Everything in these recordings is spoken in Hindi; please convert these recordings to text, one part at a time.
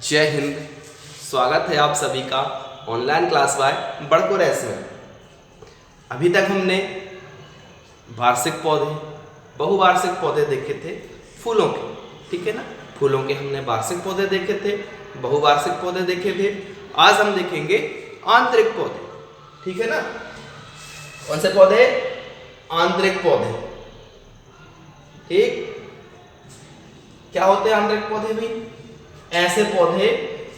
जय हिंद। स्वागत है आप सभी का ऑनलाइन क्लास बाय बड़को रेस में। अभी तक हमने वार्षिक पौधे, बहुवार्षिक पौधे देखे थे फूलों के, ठीक है ना। फूलों के हमने वार्षिक पौधे देखे थे, बहुवार्षिक पौधे देखे थे। आज हम देखेंगे आंतरिक पौधे, ठीक है ना। कौन से पौधे? आंतरिक पौधे। ठीक, क्या होते हैं आंतरिक पौधे भी? ऐसे पौधे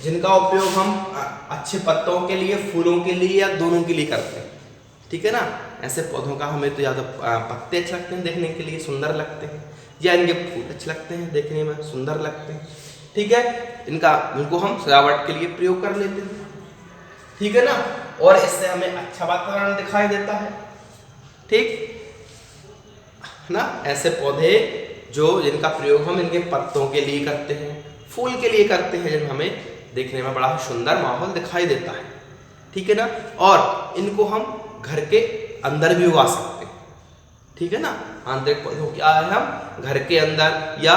जिनका उपयोग हम अच्छे पत्तों के लिए, फूलों के लिए या दोनों के लिए करते हैं, ठीक है ना। ऐसे पौधों का हमें तो या तो पत्ते अच्छे लगते हैं देखने के लिए, सुंदर लगते हैं, या इनके फूल अच्छे लगते हैं देखने में, सुंदर लगते हैं, ठीक है। इनको हम सजावट के लिए प्रयोग कर लेते हैं, ठीक है ना। और इससे हमें अच्छा वातावरण दिखाई देता है, ठीक ना। ऐसे पौधे जिनका प्रयोग हम इनके पत्तों के लिए करते हैं, फूल के लिए करते हैं, जब हमें देखने में बड़ा सुंदर माहौल दिखाई देता है, ठीक है ना। और इनको हम घर के अंदर भी उगा सकते हैं, ठीक है ना। आंतरिक पौधों क्या है, हम घर के अंदर या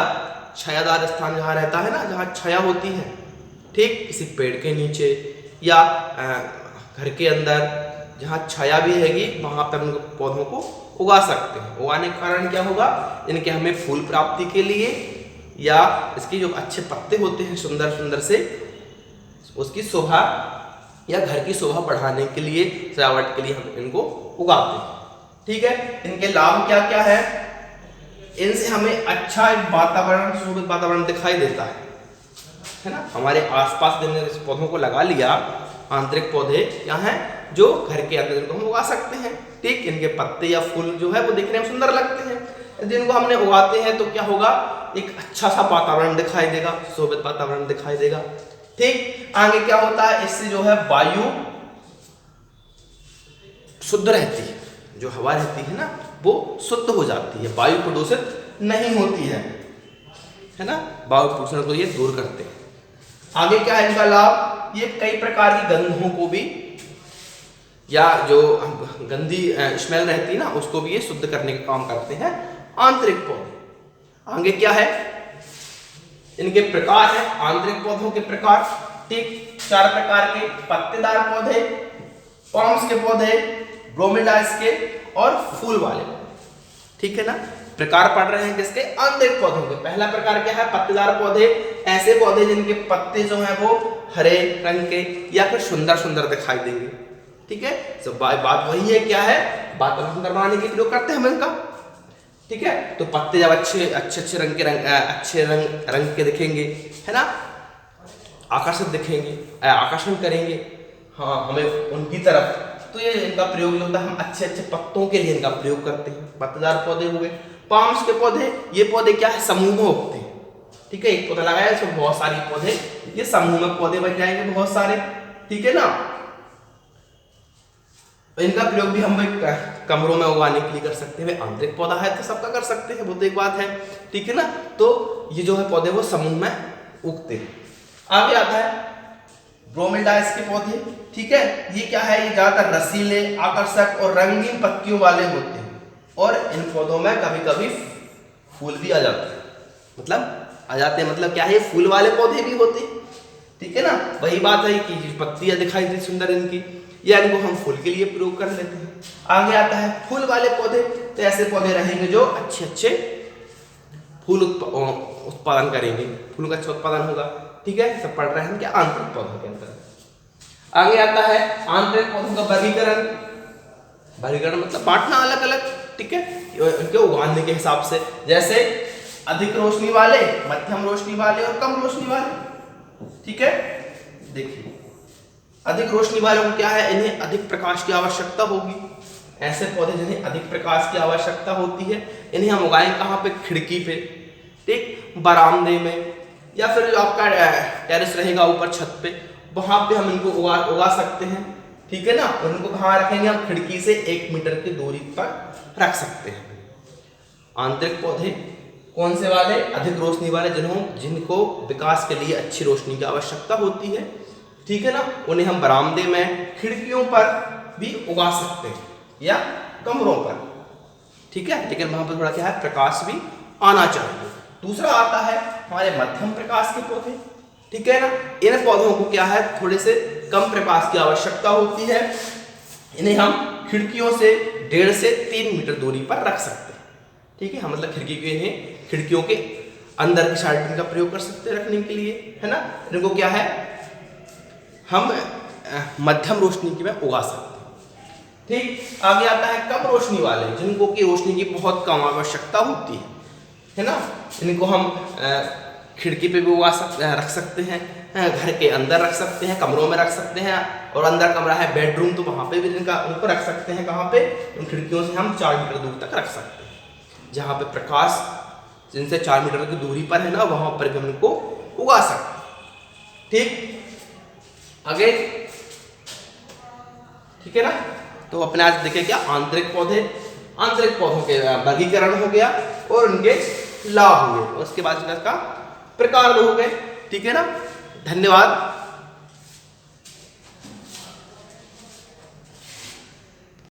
छायादार स्थान जहाँ रहता है ना, जहाँ छाया होती है, ठीक, किसी पेड़ के नीचे या घर के अंदर जहाँ छाया भी रहेगी, वहाँ पर हम पौधों को उगा सकते हैं। उगाने के कारण क्या होगा, इनके हमें फूल प्राप्ति के लिए या इसके जो अच्छे पत्ते होते हैं सुंदर सुंदर से, उसकी शोभा या घर की शोभा बढ़ाने के लिए, सजावट के लिए हम इनको उगाते हैं, ठीक है। इनके लाभ क्या क्या है? इनसे हमें अच्छा वातावरण, सुशोभित वातावरण दिखाई देता है ना। हमारे आसपास जिन पौधों को लगा लिया, आंतरिक पौधे क्या हैं, जो घर के अंदर इनको हम उगा सकते हैं, ठीक। इनके पत्ते या फूल जो है वो दिखने में सुंदर लगते हैं। जिनको हमने उगाते हैं तो क्या होगा, एक अच्छा सा वातावरण दिखाई देगा, शोभित वातावरण दिखाई देगा, ठीक। आगे क्या होता है, इससे जो है वायु शुद्ध रहती है, जो हवा रहती है ना वो शुद्ध हो जाती है, वायु प्रदूषित नहीं होती है ना। वायु प्रदूषण को ये दूर करते हैं। आगे क्या है इनका लाभ, ये कई प्रकार की गंधों को भी, या जो गंदी स्मेल रहती है ना, उसको भी ये शुद्ध करने का काम करते हैं आंतरिक पौधे। आगे क्या है, इनके प्रकार है, आंतरिक पौधों के प्रकार, ठीक। 4 प्रकार के: पत्तेदार पौधे, पॉम्स के पौधे, ब्रोमेडाइस के और फूल वाले, ठीक है ना। प्रकार पढ़ रहे हैं किसके? आंतरिक पौधों के। पहला प्रकार क्या है, पत्तेदार पौधे। ऐसे पौधे जिनके पत्ते जो हैं वो हरे रंग के या फिर सुंदर सुंदर दिखाई देंगे, ठीक है। तो बात वही है, क्या है, वातावरण सुंदर बनाने के लिए प्रयोग करते हैं हम इनका, ठीक है। तो पत्ते जब अच्छे रंग के दिखेंगे, है ना, आकर्षित दिखेंगे, आकर्षण करेंगे हाँ हमें उनकी तरफ, तो ये इनका प्रयोग होता है, हम अच्छे अच्छे पत्तों के लिए इनका प्रयोग करते हैं। पत्तेदार पौधे हुए। पाम्स के पौधे, ये पौधे क्या है, समूह में उगते हैं, ठीक है। एक पौधा लगाया इसमें बहुत सारे पौधे, ये समूह में पौधे बन जाएंगे बहुत सारे, ठीक है ना। इनका प्रयोग भी हम कमरों में उगाने के लिए कर सकते हैं। आंतरिक पौधा है तो सबका कर सकते हैं, वो तो एक बात है, ठीक है ना। तो ये जो है पौधे वो समूह में उगते हैं। आगे आता है ब्रोमेडाइस के पौधे, ठीक है। ये क्या है, ये ज्यादातर रसीले, आकर्षक और रंगीन पत्तियों वाले होते हैं, और इन पौधों में कभी कभी फूल भी आ जाते हैं, मतलब क्या है, फूल वाले पौधे भी होते हैं, ठीक है ना। वही बात है कि पत्तियां दिखाई दी सुंदर इनकी, या इनको हम फूल के लिए प्रयोग कर लेते हैं। आगे आता है फूल वाले पौधे, तो ऐसे पौधे रहेंगे जो अच्छे फूल उत्पादन करेंगे, फूल का अच्छा उत्पादन होगा, ठीक है। सब पढ़ रहे हैं क्या, आंतरिक पौधों के अंतर्गत। आगे आता है आंतरिक पौधों का वर्गीकरण मतलब बांटना अलग अलग, ठीक है, उनके उगाने के हिसाब से। जैसे अधिक रोशनी वाले, मध्यम रोशनी वाले और कम रोशनी वाले, ठीक है। देखिए अधिक रोशनी वालों को क्या है, इन्हें अधिक प्रकाश की आवश्यकता होगी। ऐसे पौधे जिन्हें अधिक प्रकाश की आवश्यकता होती है, इन्हें हम उगाएं कहाँ पे, खिड़की पे, ठीक, बरामदे में, या फिर जो आपका टेरेस रहेगा ऊपर छत पे, वहां पे हम इनको उगा सकते हैं, ठीक है ना। उनको कहाँ रखेंगे, हम खिड़की से 1 मीटर की दूरी पर रख सकते हैं। आंतरिक पौधे कौन से वाले, अधिक रोशनी वाले, जिनको विकास के लिए अच्छी रोशनी की आवश्यकता होती है, ठीक है ना। उन्हें हम बरामदे में, खिड़कियों पर भी उगा सकते हैं या कमरों पर, ठीक है। लेकिन वहां पर थोड़ा क्या है, प्रकाश भी आना चाहिए। दूसरा आता है हमारे मध्यम प्रकाश के पौधे, ठीक है ना। इन पौधों को क्या है, थोड़े से कम प्रकाश की आवश्यकता होती है। इन्हें हम खिड़कियों से 1.5 से 3 मीटर दूरी पर रख सकते हैं। ठीक है, हम मतलब खिड़कियों के अंदर की साइड इनका प्रयोग कर सकते हैं रखने के लिए, है ना। इनको क्या है, हम मध्यम रोशनी की में उगा सकते हैं। ठीक, आगे आता है कम रोशनी वाले, जिनको की रोशनी की बहुत कम आवश्यकता होती है ना। इनको हम खिड़की पे भी रख सकते हैं, घर के अंदर रख सकते हैं, कमरों में रख सकते हैं, और अंदर कमरा है बेडरूम तो वहाँ पे भी उनको रख सकते हैं। कहाँ पे, उन खिड़कियों से हम 4 मीटर दूर तक रख सकते हैं। जहाँ पे प्रकाश जिनसे 4 मीटर की दूरी पर है ना, वहाँ पर भी हम इनको उगा सकते हैं। ठीक, आगे, ठीक है ना। तो अपने आज देखे क्या, आंतरिक पौधों के वर्गीकरण हो गया और उनके लाभ हुए, उसके बाद इसका प्रकार हो गए। ठीक है ना, धन्यवाद।